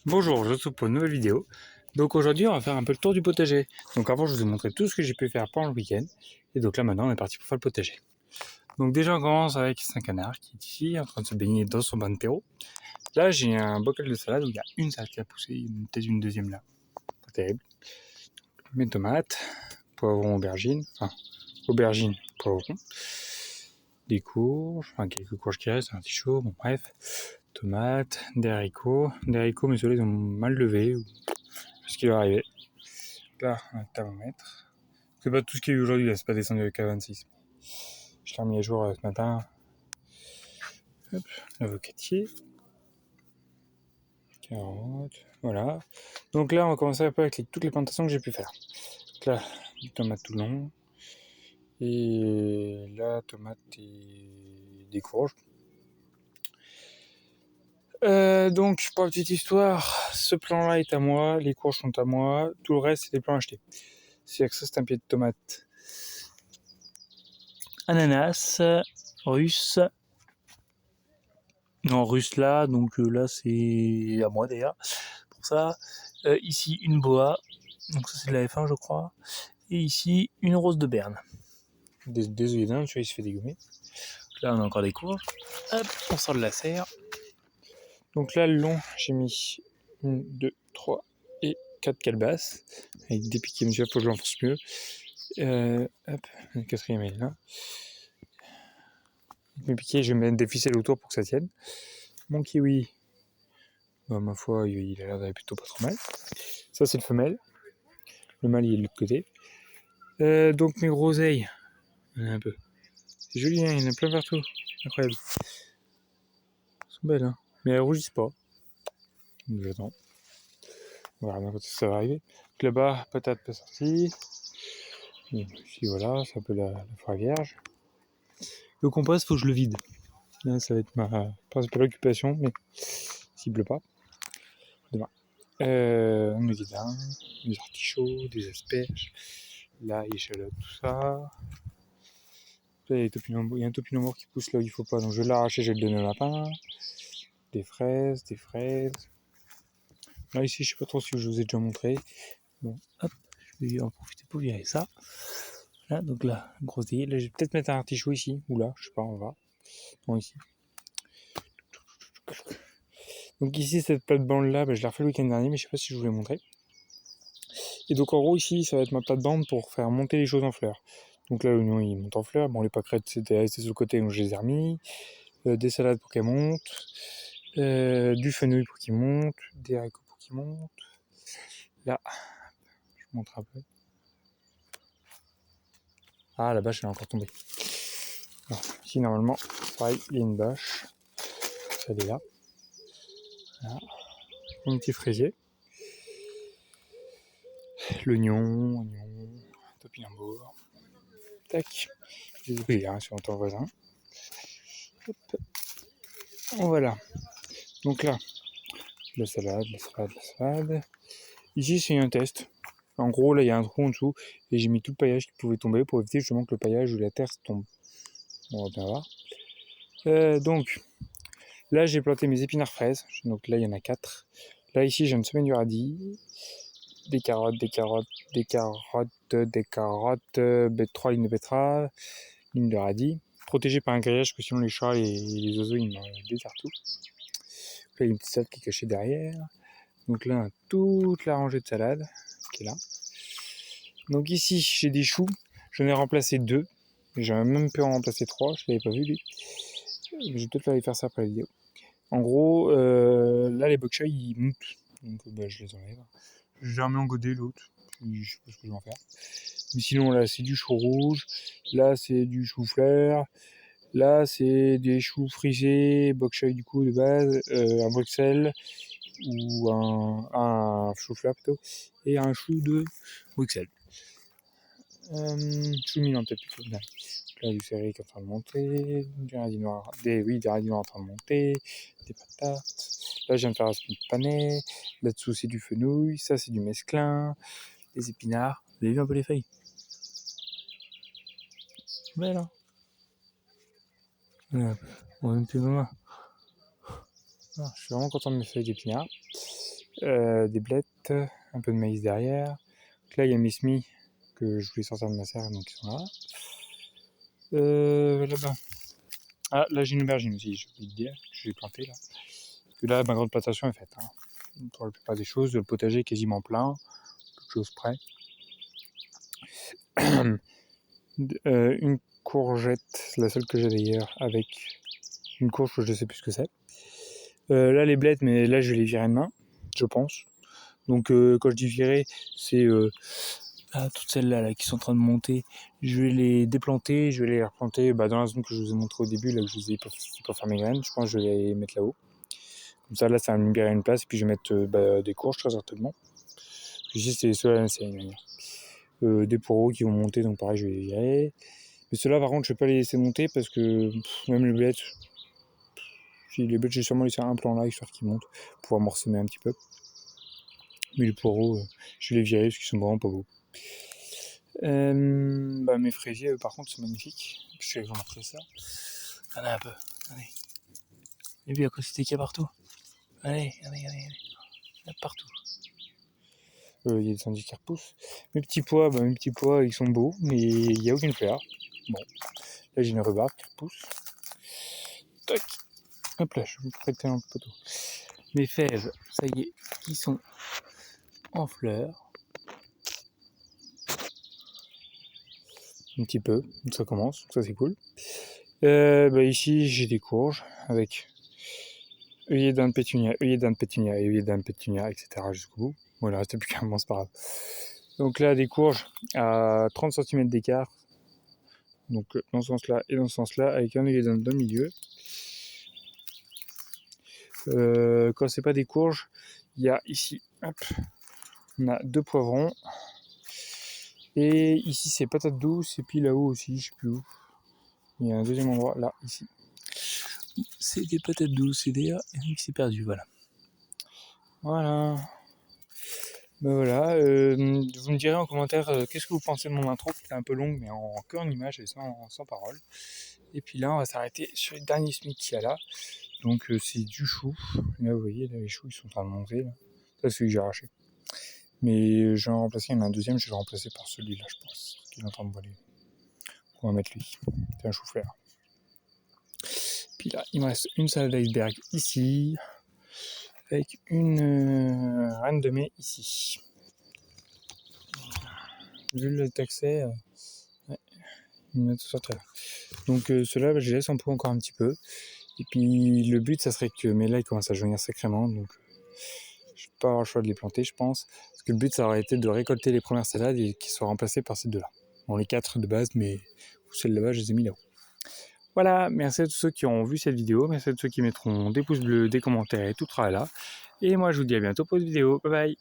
Bonjour, je vous retrouve pour une nouvelle vidéo. Donc aujourd'hui on va faire un peu le tour du potager. Donc avant je vous ai montré tout ce que j'ai pu faire pendant le week-end. Et donc là maintenant on est parti pour faire le potager. Donc déjà on commence avec Saint-Canard qui est ici en train de se baigner dans son bain de terreau. Là j'ai un bocal de salade où il y a une salade qui a poussé, peut-être une deuxième là. Pas terrible. Mes tomates, poivrons, aubergines, enfin aubergines, poivrons. Des courges, enfin quelques courges qui restent, un petit chaud, bon bref. Tomates, des haricots mais ceux-là ils ont mal levé, ce qui leur est arrivé. Là, un thermomètre. C'est pas tout ce qu'il y a eu aujourd'hui, là, c'est pas descendu avec 26. Je l'ai remis à jour ce matin. Hop, l'avocatier. Carottes, voilà. Donc là, on va commencer un peu avec toutes les plantations que j'ai pu faire. Donc là, des tomates tout long. Et là, tomates et des courges. Donc, pour la petite histoire, ce plan-là est à moi, les courges sont à moi, tout le reste, c'est des plans achetés. C'est-à-dire que ça, c'est un pied de tomate. Ananas, russe. Non, russe là, donc là, c'est à moi d'ailleurs. Pour ça, ici, une boa. Donc ça, c'est de la F1, je crois. Et ici, une rose de Berne. Désolé d'un, tu vois, il se fait dégommer. Là, on a encore des courges. Hop, on sort de la serre. Donc là, le long, j'ai mis 1, 2, 3 et 4 calebasses. Avec des piquets, mais il faut que je l'enfonce mieux. Hop, le quatrième est là. Avec mes piquets, je vais mettre des ficelles autour pour que ça tienne. Mon kiwi, bah, ma foi, il a l'air d'aller plutôt pas trop mal. Ça, c'est le femelle. Le mâle, il est de l'autre côté. Donc mes groseilles, il y en a un peu. C'est joli, hein, il y en a plein partout. Incroyable. Elles sont belles, hein. Mais elles rougissent pas. Donc j'attends. On verra bien quand ça va arriver. Donc là-bas, patate pas sortie. Ici, voilà, c'est un peu la forêt vierge. Le compost, faut que je le vide. Là, ça va être ma principale occupation, mais s'il pleut pas, demain. On met des dames, des artichauts, des asperges, l'ail, échalote, tout ça. Là, il y a un topinambour qui pousse là où il faut pas, donc je vais l'arracher, je vais le donner au lapin. Des fraises, des fraises. Là, ici, je sais pas trop si je vous ai déjà montré. Bon, hop, je vais en profiter pour virer ça. Là, donc là, grosse dégueule. Là, je vais peut-être mettre un artichaut ici, ou là, je sais pas, on va. Non, ici. Donc ici, cette plate-bande là, je l'ai refait le week-end dernier, mais je sais pas si je vous l'ai montré. Et donc en gros, ici, ça va être ma plate-bande pour faire monter les choses en fleurs. Donc là, l'oignon, il monte en fleurs. Bon, les pâquerettes, c'était resté sur le côté, donc je les ai remis. Des salades pour qu'elles montent. Du fenouil pour qu'il monte. Des haricots pour qu'ils montent. Là, je vous montre un peu. Ah, la bâche, elle est encore tombée. Alors, ici, normalement, pareil, il y a une bâche. Ça, elle est là. Voilà. Mon petit fraisier. L'oignon, topinambour. Tac. Désolé, hein, sur mon temps voisin. Hop. Voilà. Donc là, la salade, la salade, la salade. Ici, c'est un test. En gros, là, il y a un trou en dessous et j'ai mis tout le paillage qui pouvait tomber pour éviter justement que le paillage ou la terre tombe. On va bien voir. Donc, là, j'ai planté mes épinards fraises. Donc là, il y en a 4. Là, ici, j'ai une semaine du radis. Des carottes, des carottes, des carottes, des carottes, 3 lignes de betterave, ligne de radis. Protégé par un grillage, parce que sinon les chats et les oiseaux, ils me déterrent tout. Là, il y a une petite salade qui est cachée derrière. Donc là, toute la rangée de salade qui est là. Donc ici, j'ai des choux. J'en ai remplacé 2. J'aurais même pu en remplacer 3. Je ne l'avais pas vu, lui. Je vais peut-être aller faire ça après la vidéo. En gros, là, les bok choy, ils montent. Donc je les enlève. Je les remets en godet, l'autre. Je sais pas ce que je vais en faire. Mais sinon, là, c'est du chou rouge. Là, c'est du chou-fleur. Là, c'est des choux frisés, bok choy du coup de base, un Bruxelles ou un chou-fleur plutôt, et un chou de Bruxelles. Chou Milan peut-être plutôt. Là, du céleri qui est en train de monter, des radis noirs, des radis noirs en train de monter, des patates. Là, je viens de faire un speed panais. Là-dessous, c'est du fenouil. Ça, c'est du mesclun, des épinards. Vous avez vu un peu les feuilles? Belle, hein? Ouais, on va même plus maman. Ah, je suis vraiment content de mes feuilles d'épinards. des blettes, un peu de maïs derrière. Donc là, il y a mes semis que je voulais sortir de ma serre, donc ils sont là. Là-bas. Ah, là, j'ai une aubergine aussi, j'ai oublié de dire, je l'ai plantée là. Et là, ma grande plantation est faite. Hein. Pour la plupart des choses, le potager est quasiment plein, peu de choses près. Une courgette, la seule que j'ai d'ailleurs, avec une courge que je ne sais plus ce que c'est. Là, les blettes, mais là, je vais les virer demain, je pense. Donc, quand je dis virer, c'est toutes celles-là là, qui sont en train de monter. Je vais les déplanter, je vais les replanter dans la zone que je vous ai montré au début, là que je vous ai pas pour faire mes graines. Je pense que je vais les mettre là-haut. Comme ça, là, ça va me libérer une place. Et puis, je vais mettre des courges, très certainement. Ici, c'est ceux-là, c'est des poireaux qui vont monter, donc pareil, je vais les virer. Mais ceux-là, par contre, je ne vais pas les laisser monter parce que même les blettes, si les blettes, j'ai sûrement laissé un plan là, histoire qu'ils montent, pour pouvoir morcemer un petit peu. Mais les poireaux, je vais les virer parce qu'ils sont vraiment pas beaux. Mes fraisiers, par contre, sont magnifiques. Je vais vous montrer ça. Regardez un peu. Allez. Vous avez vu à quoi c'était qu'il y a partout. Allez. Il y a partout. Il y a des syndics qui repoussent. Mes petits pois, ils sont beaux, mais il n'y a aucune fleur. Bon. Là, j'ai une rhubarbe qui repousse. Tac. Hop là, je vais vous prêter un poteau. Mes fèves, ça y est, qui sont en fleurs. Un petit peu, ça commence, ça c'est cool. Ici, j'ai des courges avec œillet d'un pétunia, œillet d'un pétunia et œillet d'un pétunia, etc. jusqu'au bout. Bon, il ne reste plus qu'un, bon, c'est pas grave. Donc là, des courges à 30 cm d'écart. Donc dans ce sens-là et dans ce sens-là, avec un œillet d'un au milieu. Quand c'est pas des courges, il y a ici, hop, on a 2 poivrons. Et ici, c'est patates douces. Et puis là-haut aussi, je sais plus où. Il y a un deuxième endroit, là, ici. C'est des patates douces. Et d'ailleurs, il s'est perdu, voilà. Voilà. Voilà. Vous me direz en commentaire qu'est-ce que vous pensez de mon intro, qui est un peu longue, mais en images et sans parole. Et puis là, on va s'arrêter sur les derniers semis qu'il y a là. Donc, c'est du chou. Là, vous voyez, là, les choux, ils sont en train de monter. Là. Ça, c'est celui que j'ai arraché. Mais je vais en remplacer, il y en a un deuxième, je vais le remplacer par celui-là, je pense, qui est en train de voler. On va mettre lui. C'est un chou-fleur. Puis là, il me reste une salade d'iceberg ici, avec une reine de mai ici. Vu le d'accès, ouais, il me met tout ça très bien. Donc ceux-là, je les laisse en pot encore un petit peu. Et puis le but, ça serait que, mais là, il commence à jaunir sacrément, donc je vais pas avoir le choix de les planter, je pense. Parce que le but, ça aurait été de récolter les premières salades et qu'ils soient remplacées par ces deux-là. Bon, les 4 de base, mais celles de base, je les ai mis là-haut. Voilà, merci à tous ceux qui ont vu cette vidéo, merci à tous ceux qui mettront des pouces bleus, des commentaires et tout le travail là. Et moi, je vous dis à bientôt pour une vidéo. Bye bye.